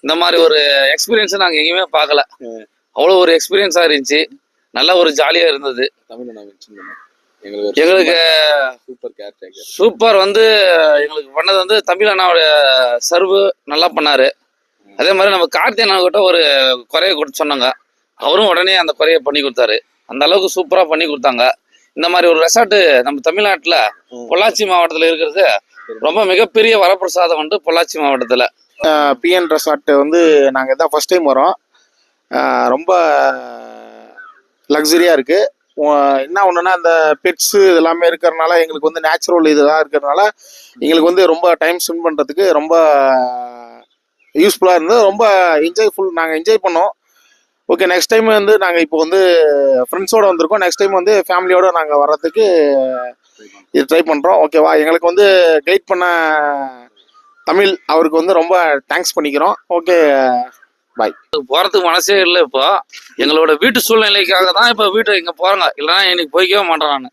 இந்த மாதிரி ஒரு எக்ஸ்பீரியன்ஸ் நாங்கள் எங்கேயுமே பார்க்கல. அவ்வளோ ஒரு எக்ஸ்பீரியன்ஸாக இருந்துச்சு. நல்ல ஒரு ஜாலியாக இருந்தது. எங்களுக்கு சூப்பர் வந்து எங்களுக்கு பண்ணது வந்து தமிழ் அண்ணாவோட சர்வு நல்லா பண்ணாரு. அதே மாதிரி நம்ம கார்த்தி அண்ணா கிட்ட ஒரு குறைய கொடுத்து சொன்னாங்க. அவரும் உடனே அந்த குறைய பண்ணி கொடுத்தாரு. அந்த அளவுக்கு சூப்பராக பண்ணி கொடுத்தாங்க. இந்த மாதிரி ஒரு ரெசார்ட்டு நம்ம தமிழ்நாட்டில் பொள்ளாச்சி மாவட்டத்தில் இருக்கிறது ரொம்ப மிகப்பெரிய வரப்பிரசாதம் வந்து பொள்ளாச்சி மாவட்டத்தில். பிஎன் ரெசார்ட் வந்து நாங்கள் தான் ஃபர்ஸ்ட் டைம் வரோம். ரொம்ப லக்ஸரியாக இருக்குது. என்ன ஒன்றுனா அந்த பெட்ஸு இதெல்லாமே இருக்கிறதுனால எங்களுக்கு வந்து நேச்சுரல் இதெல்லாம் இருக்கிறதுனால எங்களுக்கு வந்து ரொம்ப டைம் ஸ்பெண்ட் பண்ணுறதுக்கு ரொம்ப யூஸ்ஃபுல்லாக இருந்தது. ரொம்ப நாங்கள் என்ஜாய் பண்ணோம். ஓகே, நெக்ஸ்ட் டைம் வந்து நாங்கள் இப்போ வந்து ஃப்ரெண்ட்ஸோடு வந்திருக்கோம். நெக்ஸ்ட் டைம் வந்து ஃபேமிலியோடு நாங்கள் வர்றதுக்கு இது ட்ரை பண்ணுறோம். ஓகேவா? எங்களுக்கு வந்து கைட் பண்ண தமிழ் அவருக்கு வந்து ரொம்ப தேங்க்ஸ் பண்ணிக்கிறோம். ஓகே, பாய். போகிறதுக்கு மனசே இல்லை. இப்போ எங்களோட வீட்டு சூழ்நிலைக்காக தான் இப்போ வீட்டை இங்கே போகிறாங்க. இல்லைன்னா இன்னைக்கு போய்க்கவே மாட்டேன் நான்.